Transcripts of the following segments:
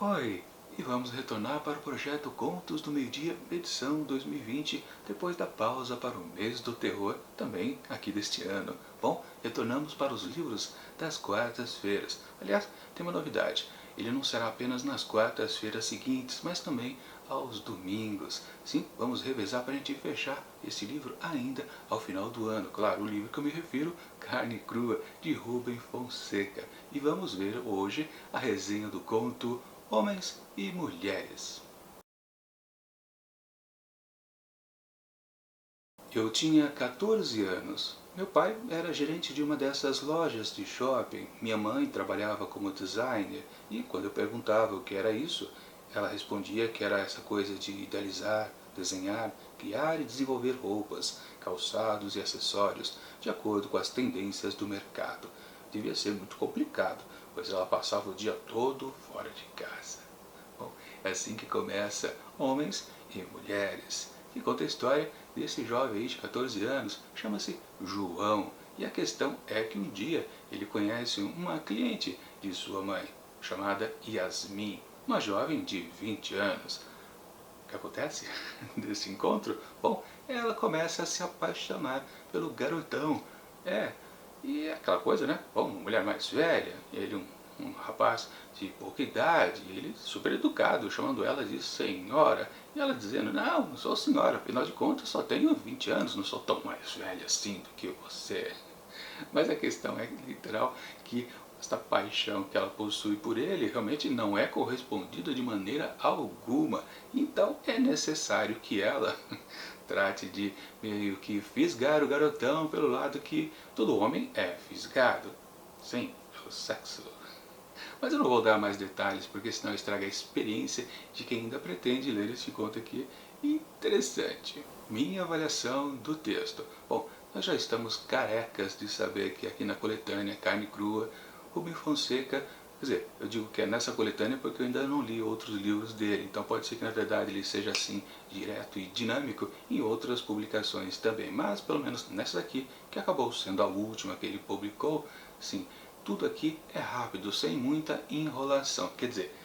Oi, e vamos retornar para o projeto Contos do Meio-Dia, edição 2020, depois da pausa para o mês do terror, também aqui deste ano. Bom, retornamos para os livros das quartas-feiras. Aliás, tem uma novidade, ele não será apenas nas quartas-feiras seguintes, mas também aos domingos. Sim, vamos revezar para a gente fechar esse livro ainda ao final do ano. Claro, o livro que eu me refiro, Carne Crua, de Rubem Fonseca. E vamos ver hoje a resenha do conto Homens e Mulheres. Eu tinha 14 anos. Meu pai era gerente de uma dessas lojas de shopping. Minha mãe trabalhava como designer e quando eu perguntava o que era isso, ela respondia que era essa coisa de idealizar, desenhar, criar e desenvolver roupas, calçados e acessórios de acordo com as tendências do mercado. Devia ser muito complicado, pois ela passava o dia todo fora de casa. Bom, é assim que começa Homens e Mulheres, que conta a história desse jovem aí de 14 anos, chama-se João. E a questão é que um dia ele conhece uma cliente de sua mãe, chamada Yasmin, uma jovem de 20 anos. O que acontece desse encontro? Bom, ela começa a se apaixonar pelo garotão. É, e é aquela coisa, né? Bom, uma mulher mais velha, ele um rapaz de pouca idade, ele super educado, chamando ela de senhora, e ela dizendo, não sou senhora, afinal de contas só tenho 20 anos, não sou tão mais velha assim do que você. Mas a questão é literal que esta paixão que ela possui por ele realmente não é correspondida de maneira alguma. Então é necessário que ela trate de meio que fisgar o garotão pelo lado que todo homem é fisgado. Sim, pelo sexo. Mas eu não vou dar mais detalhes, porque senão estraga a experiência de quem ainda pretende ler este conto aqui. Interessante. Minha avaliação do texto. Bom, nós já estamos carecas de saber que aqui na coletânea Carne Crua, Rubem Fonseca, quer dizer, eu digo que é nessa coletânea porque eu ainda não li outros livros dele, então pode ser que na verdade ele seja assim, direto e dinâmico em outras publicações também, mas pelo menos nessa daqui, que acabou sendo a última que ele publicou, sim, tudo aqui é rápido, sem muita enrolação. Quer dizer,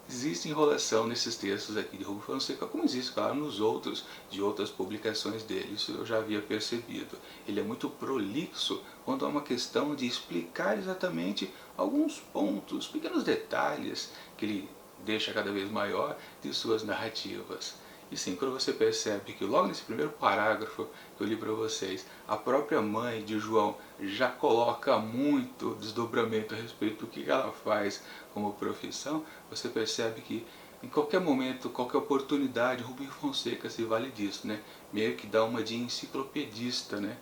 existe enrolação nesses textos aqui de Rubem Fonseca, como existe, claro, nos outros, de outras publicações dele, isso eu já havia percebido. Ele é muito prolixo quando há uma questão de explicar exatamente alguns pontos, pequenos detalhes que ele deixa cada vez maior de suas narrativas. E sim, quando você percebe que logo nesse primeiro parágrafo que eu li para vocês, a própria mãe de João já coloca muito desdobramento a respeito do que ela faz como profissão, você percebe que em qualquer momento, qualquer oportunidade, Rubem Fonseca se vale disso, né? Meio que dá uma de enciclopedista, né?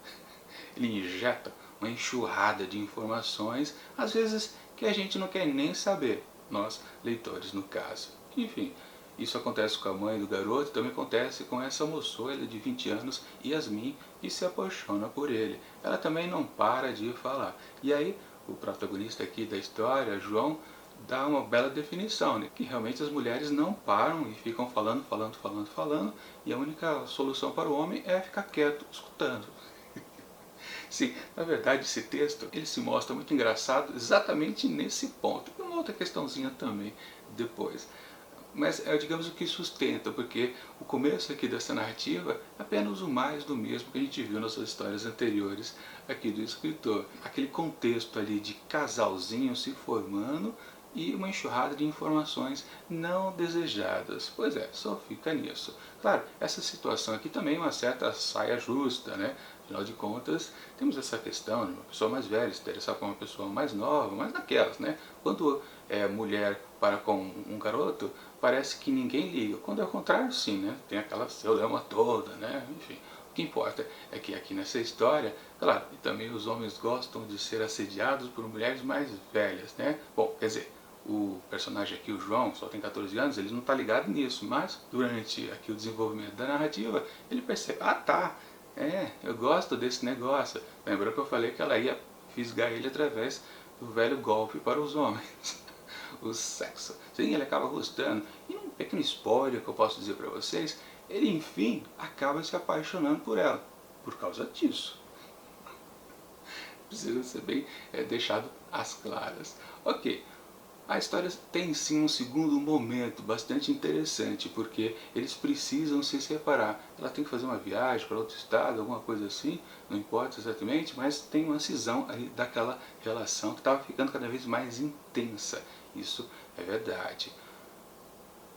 Ele injeta uma enxurrada de informações, às vezes que a gente não quer nem saber, nós leitores no caso. Enfim, isso acontece com a mãe do garoto, também acontece com essa moçoila de 20 anos, Yasmin, e se apaixona por ele. Ela também não para de falar. E aí, o protagonista aqui da história, João, dá uma bela definição, né? Que realmente as mulheres não param e ficam falando, falando, falando, falando, e a única solução para o homem é ficar quieto, escutando. Sim, na verdade esse texto ele se mostra muito engraçado exatamente nesse ponto. E uma outra questãozinha também depois. Mas é, digamos, o que sustenta, porque o começo aqui dessa narrativa é apenas o mais do mesmo que a gente viu nas histórias anteriores aqui do escritor. Aquele contexto ali de casalzinho se formando e uma enxurrada de informações não desejadas. Pois é, só fica nisso. Claro, essa situação aqui também é uma certa saia justa, né? Afinal de contas, temos essa questão de uma pessoa mais velha se interessar por uma pessoa mais nova, mas naquelas, né? Quando é mulher para com um garoto, parece que ninguém liga. Quando é o contrário, sim, né? Tem aquela celeuma toda, né? Enfim, o que importa é que aqui nessa história, claro, e também os homens gostam de ser assediados por mulheres mais velhas, né? Bom, quer dizer, o personagem aqui, o João, só tem 14 anos, ele não está ligado nisso, mas durante aqui o desenvolvimento da narrativa, ele percebe, ah tá, eu gosto desse negócio. Lembrou que eu falei que ela ia fisgar ele através do velho golpe para os homens, o sexo. Sim, ele acaba gostando. E um pequeno spoiler que eu posso dizer para vocês, ele enfim acaba se apaixonando por ela, por causa disso. Precisa ser bem deixado às claras. Ok, A história tem sim um segundo momento bastante interessante, porque eles precisam se separar. Ela tem que fazer uma viagem para outro estado, alguma coisa assim, não importa exatamente, mas tem uma cisão ali daquela relação que estava ficando cada vez mais intensa. Isso é verdade.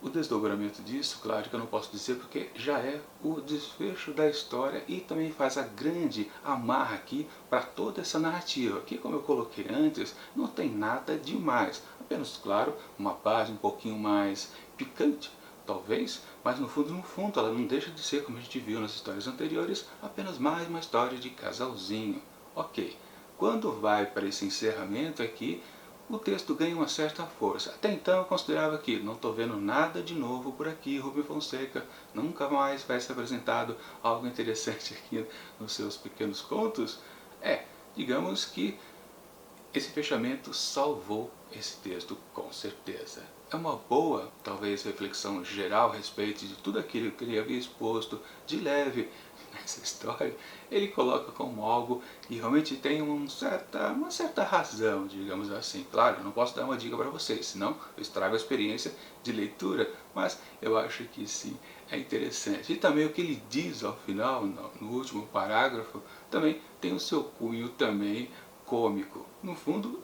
O desdobramento disso, claro que eu não posso dizer porque já é o desfecho da história e também faz a grande amarra aqui para toda essa narrativa. Aqui, como eu coloquei antes, não tem nada demais, apenas, claro, uma base um pouquinho mais picante, talvez, mas no fundo, ela não deixa de ser, como a gente viu nas histórias anteriores, apenas mais uma história de casalzinho. Ok, quando vai para esse encerramento aqui, o texto ganha uma certa força. Até então eu considerava que não estou vendo nada de novo por aqui, Rubem Fonseca nunca mais vai ser apresentado algo interessante aqui nos seus pequenos contos. Digamos que esse fechamento salvou esse texto com certeza. É uma boa, talvez, reflexão geral a respeito de tudo aquilo que ele havia exposto de leve nessa história. Ele coloca como algo que realmente tem uma certa razão, digamos assim. Claro, eu não posso dar uma dica para vocês, senão eu estrago a experiência de leitura, mas eu acho que sim, é interessante. E também o que ele diz ao final, no último parágrafo, também tem o seu cunho também cômico. No fundo,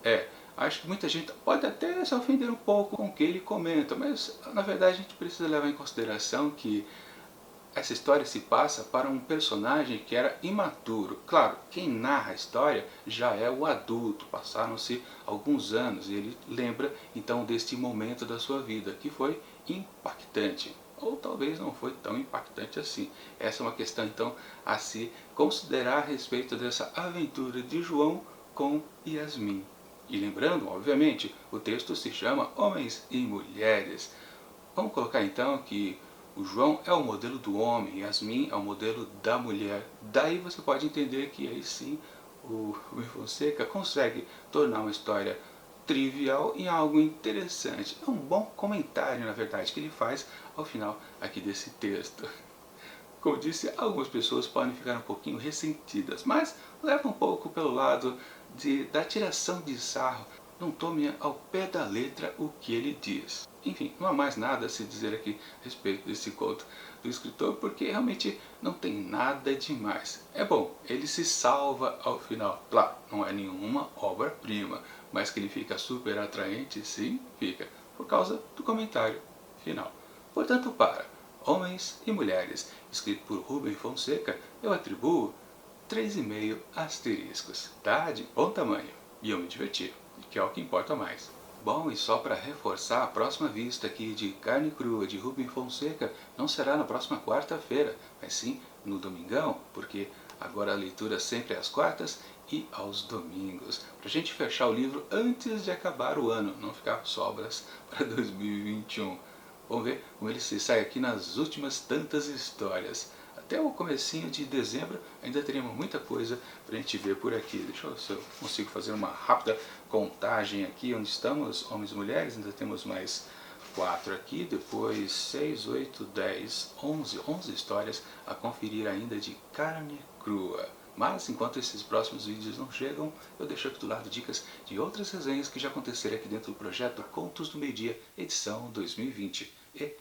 acho que muita gente pode até se ofender um pouco com o que ele comenta, mas na verdade a gente precisa levar em consideração que essa história se passa para um personagem que era imaturo. Claro, quem narra a história já é o adulto, passaram-se alguns anos e ele lembra então deste momento da sua vida que foi impactante. Ou talvez não foi tão impactante assim. Essa é uma questão então a se considerar a respeito dessa aventura de João com Yasmin. E lembrando, obviamente, o texto se chama Homens e Mulheres. Vamos colocar então que o João é o modelo do homem, Yasmin é o modelo da mulher. Daí você pode entender que aí sim o Rubem Fonseca consegue tornar uma história trivial em algo interessante. É um bom comentário, na verdade, que ele faz ao final aqui desse texto. Como disse, algumas pessoas podem ficar um pouquinho ressentidas, mas leva um pouco pelo lado da tiração de sarro. Não tome ao pé da letra o que ele diz. Enfim, não há mais nada a se dizer aqui a respeito desse conto do escritor, porque realmente não tem nada demais. É bom, ele se salva ao final. Claro, não é nenhuma obra-prima, mas que ele fica super atraente, sim, fica, por causa do comentário final. Portanto, para Homens e Mulheres, escrito por Rubem Fonseca, eu atribuo 3,5 asteriscos. Tá de bom tamanho. E eu me diverti, que é o que importa mais. Bom, e só para reforçar, a próxima vista aqui de Carne Crua de Rubem Fonseca não será na próxima quarta-feira, mas sim no domingão, porque agora a leitura sempre é às quartas e aos domingos, para a gente fechar o livro antes de acabar o ano, não ficar sobras para 2021. Vamos ver como ele se sai aqui nas últimas tantas histórias. Até o comecinho de dezembro ainda teríamos muita coisa para a gente ver por aqui. Deixa eu ver se eu consigo fazer uma rápida contagem aqui onde estamos, homens e mulheres. Ainda temos mais 4 aqui, depois 6, 8, 10, 11 histórias a conferir ainda de Carne Crua. Mas enquanto esses próximos vídeos não chegam, eu deixo aqui do lado dicas de outras resenhas que já aconteceram aqui dentro do projeto Contos do Meio Dia, edição 2020. E